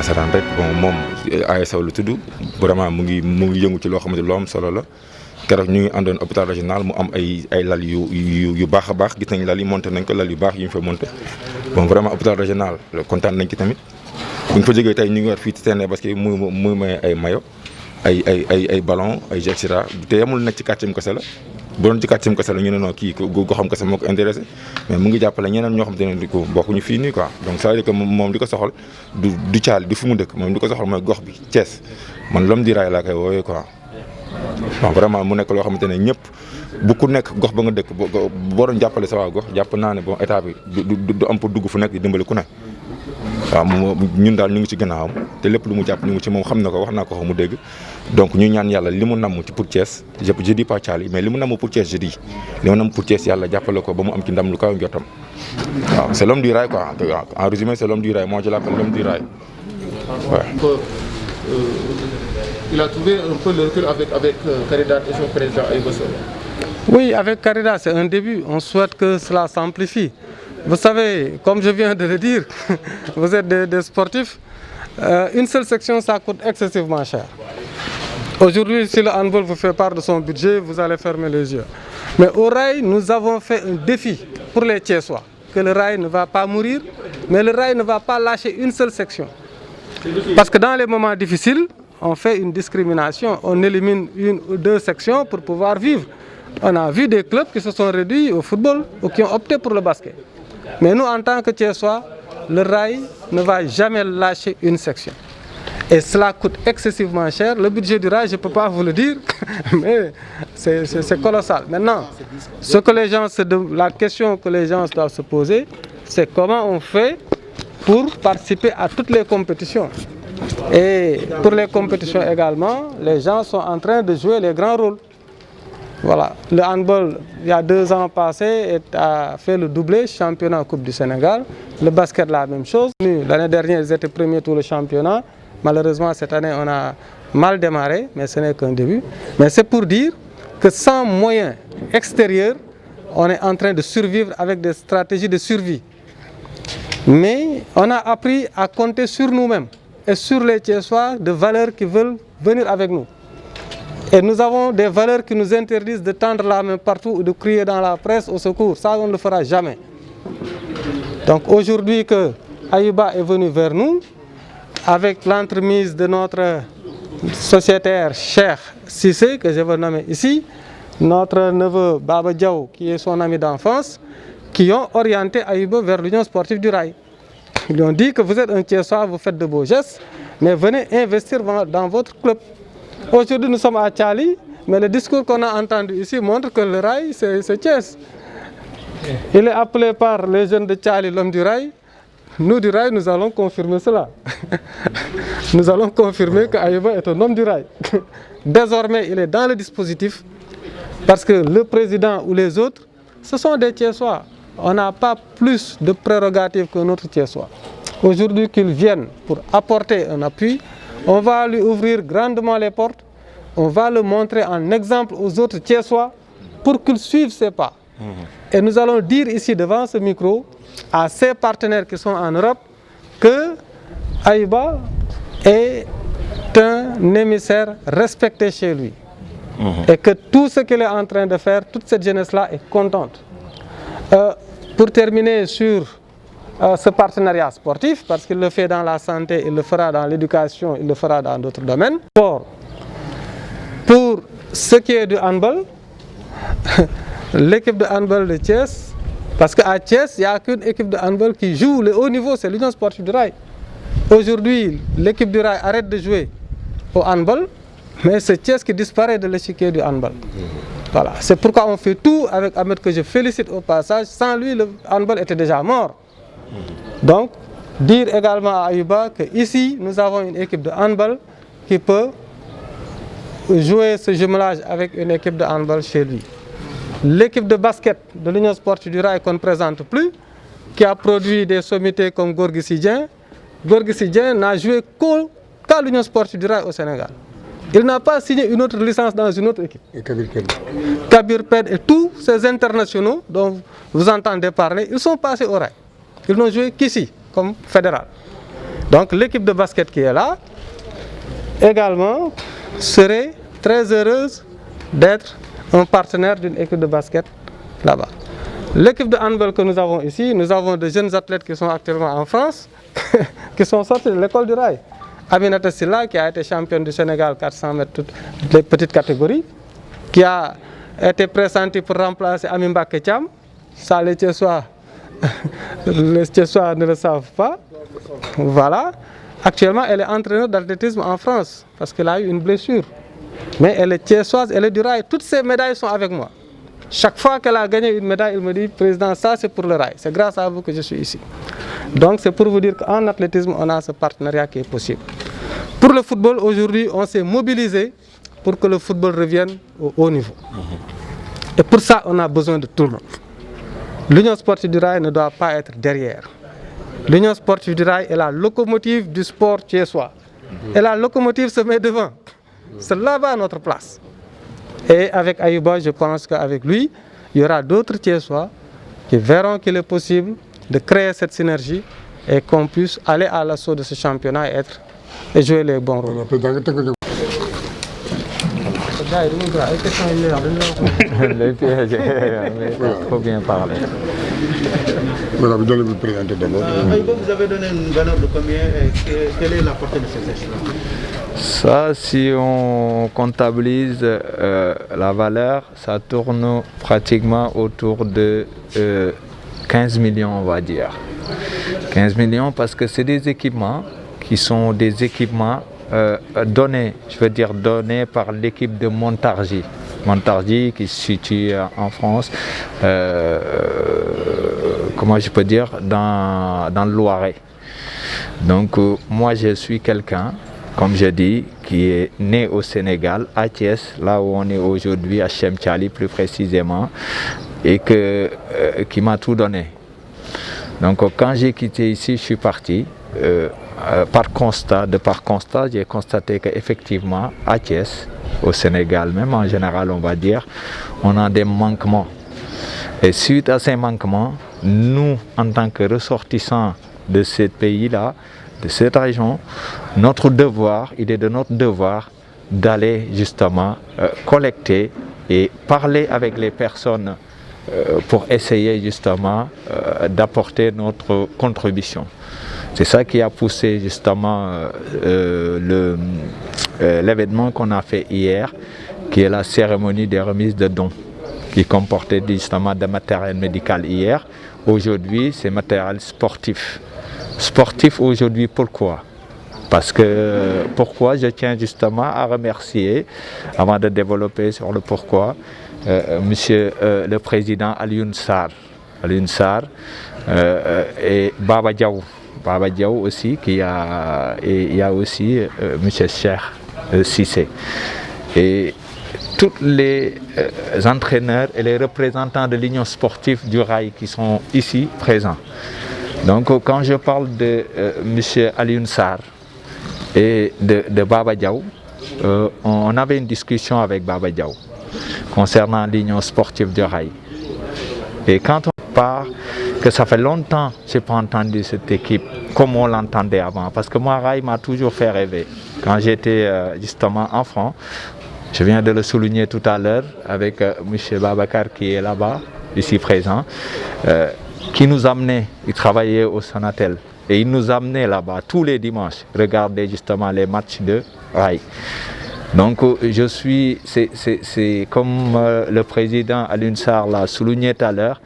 asaraan rek bon moom AS Sow la tudd vraiment mu ngi yëngu ci loo xamante loo am solo la keroog ñu ngi àndoon hôpital régional mu am ay lal yu baax a baax gis nañ lal yi monté nañ ko lal yu baax yu ñu fa monté bon vraiment hôpital régional kontaan nañ ci tamit bu ñu fa jógee tey ñu ngi war fii ci terrain parce que muy may ay maillot ay ballon ay et cetera te yamul nekk ci quartier kese la bu doon ci quartier kese la ñu ne non kii goxam kese moo ko intéressé mais mu ngi jàppale ñeneen ñoo xam te ne di ko bokkuñu fii nii quoi donc ça veut dire que moom li ko soxal du caal du fi mu dëkk moom li ko soxal mooy gox bi Thiès man l'homme du rail laa koy woowee quoi. bon vraiment mu nekk loo xamante ne ñëpp bu ku nekk gox ba nga dëkk boo doon jàppale sa waa gox jàpp naa ne bon état bi du am pour dugg fu nekk di dimbali ku ne. waaw ñun daal ñu ngi ci gannaawam te lépp lu mu jàpp ñu ngi ci moom xam na ko wax naa ko mu dégg donc ñu ñaan yàlla li mu namm ci pour Thiès je dis pas Thiali mais li mu namm pour Thiès je dis li mu namm pour Thiès yàlla jàppale ko ba mu am ci ndam lu kaw njottam waaw c'est l'homme du rail quoi en résumé c'est l'homme du rail moi je l'appelle l'homme du rail ouais. Il a trouvé un peu le recul avec Caridad et son président Ayuba Sow. Oui, avec Caridad c'est un début, on souhaite que cela s'amplifie. Vous savez, comme je viens de le dire, vous êtes des sportifs, une seule section ça coûte excessivement cher. Aujourd'hui, si le handball vous fait part de son budget, vous allez fermer les yeux. Mais au rail, nous avons fait un défi pour les Thiessois, que le rail ne va pas mourir, mais le rail ne va pas lâcher une seule section. Parce que dans les moments difficiles, on fait une discrimination, on élimine une ou deux sections pour pouvoir vivre. On a vu des clubs qui se sont réduits au football ou qui ont opté pour le basket. Mais nous, en tant que Thiessois, le rail ne va jamais lâcher une section. Et cela coûte excessivement cher. Le budget du rail, je ne peux pas vous le dire, mais c'est colossal. Maintenant, la question que les gens doivent se poser, c'est comment on fait pour participer à toutes les compétitions. Et pour les compétitions également, les gens sont en train de jouer les grands rôles. Voilà. Le handball, il y a 2 ans passés, a fait le doublé, championnat Coupe du Sénégal. Le basket, la même chose. L'année dernière, ils étaient premiers tout le championnat. Malheureusement, cette année, on a mal démarré, mais ce n'est qu'un début. Mais c'est pour dire que sans moyens extérieurs, on est en train de survivre avec des stratégies de survie. Mais on a appris à compter sur nous-mêmes et sur les Thiessois de valeurs qui veulent venir avec nous. Et nous avons des valeurs qui nous interdisent de tendre la main partout ou de crier dans la presse au secours. Ça, on ne le fera jamais. Donc aujourd'hui que Ayuba est venu vers nous, avec l'entremise de notre sociétaire Cheikh Cissé, que je vais nommer ici, notre neveu Baba Diaw, qui est son ami d'enfance, qui ont orienté Ayuba vers l'Union sportive du rail. Ils lui ont dit que vous êtes un Thiessois, vous faites de beaux gestes, mais venez investir dans votre club. Aujourd'hui, nous sommes à Thiali, mais le discours qu'on a entendu ici montre que le rail, c'est Thiès. Il est appelé par les jeunes de Thiali l'homme du rail. Nous, du rail, nous allons confirmer cela. Nous allons confirmer qu'Ayuba est un homme du rail. Désormais, il est dans le dispositif parce que le président ou les autres, ce sont des Thiessois. On n'a pas plus de prérogatives que notre Thiessois. Aujourd'hui, qu'ils viennent pour apporter un appui, on va lui ouvrir grandement les portes. On va le montrer en exemple aux autres Thiessois pour qu'ils suivent ses pas. Et nous allons dire ici devant ce micro à ses partenaires qui sont en Europe que Ayuba est un émissaire respecté chez lui. Et que tout ce qu'il est en train de faire, toute cette jeunesse-là est contente. Pour terminer sur ce partenariat sportif, parce qu'il le fait dans la santé, il le fera dans l'éducation, il le fera dans d'autres domaines. Pour ce qui est du handball, l'équipe de handball de Thiès, parce qu'à Thiès, il n'y a qu'une équipe de handball qui joue le haut niveau, c'est l'Union sportive du rail. Aujourd'hui, l'équipe du rail arrête de jouer au handball, mais c'est Thiès qui disparaît de l'échiquier du handball. Voilà. C'est pourquoi on fait tout avec Ahmed, que je félicite au passage. Sans lui, le handball était déjà mort. Donc, dire également à Ayuba qu'ici, nous avons une équipe de handball qui peut jouer ce jumelage avec une équipe de handball chez lui. L'équipe de basket de l'Union sportive du rail qu'on ne présente plus, qui a produit des sommités comme Gorgui Sidien. Gorgui Sidien n'a joué qu'à l'Union sportive du rail au Sénégal. Il n'a pas signé une autre licence dans une autre équipe. Et Kabir Ped et tous ces internationaux dont vous entendez parler, ils sont passés au rail. Ils n'ont joué qu'ici, comme fédéral. Donc l'équipe de basket qui est là, également, serait très heureuse d'être un partenaire d'une équipe de basket là-bas. L'équipe de handball que nous avons ici, nous avons de jeunes athlètes qui sont actuellement en France, qui sont sortis de l'école du rail. Aminata Silla, qui a été championne du Sénégal 400 mètres, toutes les petites catégories, qui a été pressentie pour remplacer Amimba Ketcham. Ça, les Tchessois ne le savent pas. Voilà. Actuellement, elle est entraîneur d'athlétisme en France parce qu'elle a eu une blessure. Mais elle est tchessoise, elle est du rail. Toutes ces médailles sont avec moi. Chaque fois qu'elle a gagné une médaille, elle me dit, Président, ça c'est pour le rail. C'est grâce à vous que je suis ici. Donc c'est pour vous dire qu'en athlétisme, on a ce partenariat qui est possible. Pour le football, aujourd'hui, on s'est mobilisé pour que le football revienne au haut niveau. Et pour ça, on a besoin de tout le monde. L'Union sportive du rail ne doit pas être derrière. L'Union sportive du rail est la locomotive du sport tchessois. Et la locomotive se met devant. C'est là-bas notre place. Et avec Ayouba, je pense qu'avec lui, il y aura d'autres Tchessois qui verront qu'il est possible de créer cette synergie et qu'on puisse aller à l'assaut de ce championnat et jouer les bons rôles. Trop bien parlé. Voilà, vous allez vous présenter d'abord. Vous avez donné une valeur de combien et quelle est la portée de ces échelons? Ça, si on comptabilise la valeur, ça tourne pratiquement autour de 15 millions, on va dire. 15 millions parce que c'est des équipements qui sont des équipements donnés, je veux dire donnés par l'équipe de Montargis. Montargis qui se situe en France, comment je peux dire, dans le Loiret. Donc moi je suis quelqu'un, comme je dis, qui est né au Sénégal, à Thiès, là où on est aujourd'hui, à Chemchali plus précisément, et qui m'a tout donné. Donc quand j'ai quitté ici, je suis parti. Par constat, j'ai constaté qu'effectivement, à Thiès, au Sénégal, même en général, on va dire, on a des manquements. Et suite à ces manquements, nous, en tant que ressortissants de ce pays-là, de cette région, notre devoir, il est de notre devoir d'aller justement collecter et parler avec les personnes pour essayer justement d'apporter notre contribution. C'est ça qui a poussé justement l'événement qu'on a fait hier, qui est la cérémonie des remises de dons, qui comportait justement des matériel médical hier. Aujourd'hui, c'est matériel sportif. Sportif aujourd'hui, pourquoi? Parce que pourquoi je tiens justement à remercier, avant de développer sur le pourquoi, Monsieur le Président Alioune Sarr et Baba Diaw. Baba Diaw aussi, et il y a aussi Monsieur Cheikh Cissé. Et tous les entraîneurs et les représentants de l'Union sportive du rail qui sont ici présents. Donc quand je parle de Monsieur Alioune Sarr et de Baba Diaw, on avait une discussion avec Baba Diaw concernant l'Union sportive du rail. Et quand on parle que ça fait longtemps que je n'ai pas entendu cette équipe comme on l'entendait avant, parce que moi, rail m'a toujours fait rêver. Quand j'étais justement enfant, je viens de le souligner tout à l'heure avec M. Babacar qui est là-bas, ici présent, qui nous amenait, il travaillait au Sonatel, et il nous amenait là-bas tous les dimanches, regarder justement les matchs de rail. Donc c'est comme le président Alioune Sarr l'a souligné tout à l'heure,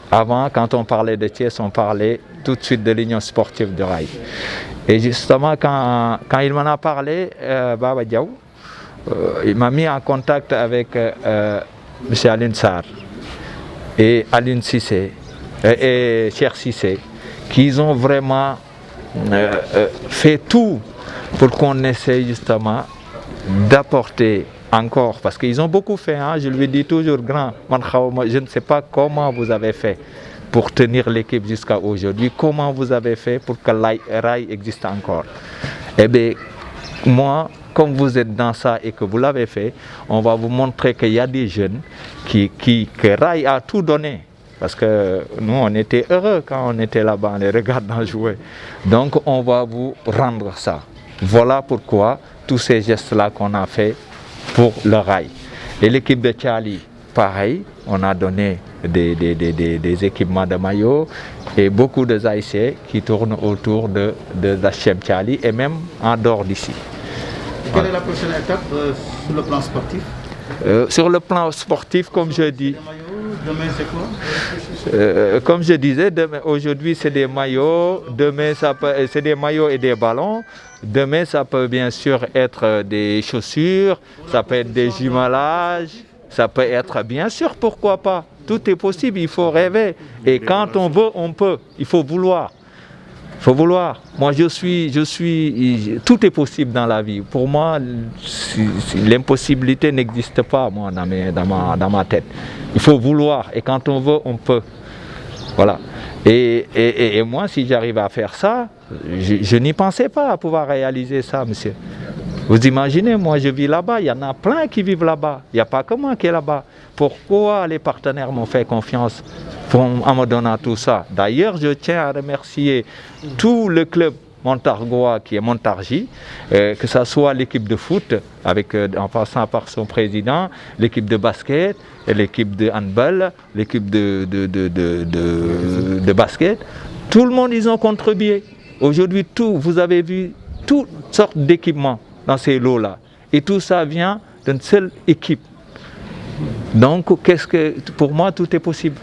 avant quand on parlait de Thiès, on parlait tout de suite de l'Union sportive du rail. Et justement quand il m'en a parlé, Baba Diaw, il m'a mis en contact avec M. Alioune Sarr et Alioune Cissé et Cheikh Cissé, qui ont vraiment fait tout pour qu'on essaye justement d'apporter encore, parce qu'ils ont beaucoup fait, hein, je lui dis toujours, grand, je ne sais pas comment vous avez fait pour tenir l'équipe jusqu'à aujourd'hui, comment vous avez fait pour que rail existe encore. Eh bien, moi, comme vous êtes dans ça et que vous l'avez fait, on va vous montrer qu'il y a des jeunes que rail a tout donné Parce que nous, on était heureux quand on était là-bas, en les regardant jouer. Donc, on va vous rendre ça. Voilà pourquoi tous ces gestes-là qu'on a fait pour le rail. Et l'équipe de Thiali, pareil, on a donné des équipements de maillot et beaucoup de ASC qui tournent autour de l'HM Thiali et même en dehors d'ici. Quelle est la prochaine étape sur le plan sportif? Sur le plan sportif, comme je dis, demain c'est quoi? comme je disais, aujourd'hui c'est des maillots, demain c'est des maillots et des ballons. Demain ça peut bien sûr être des chaussures, ça peut être des jumelages, ça peut être bien sûr, pourquoi pas. Tout est possible, il faut rêver. Et quand on veut, on peut. Il faut vouloir. Il faut vouloir. Moi, tout est possible dans la vie. Pour moi, l'impossibilité n'existe pas, moi, dans ma tête. Il faut vouloir. Et quand on veut, on peut. Voilà. Et moi, si j'arrive à faire ça, je n'y pensais pas à pouvoir réaliser ça, monsieur. Vous imaginez, moi, je vis là-bas. Il y en a plein qui vivent là-bas. Il n'y a pas que moi qui est là-bas. Pourquoi les partenaires m'ont fait confiance en me donnant tout ça? D'ailleurs, je tiens à remercier tout le club montargois qui est Montargis, que ce soit l'équipe de foot, en passant par son président, l'équipe de basket, l'équipe de handball, l'équipe de basket. Tout le monde, ils ont contribué. Aujourd'hui, vous avez vu toutes sortes d'équipements dans ces lots-là. Et tout ça vient d'une seule équipe. Donc, pour moi, tout est possible.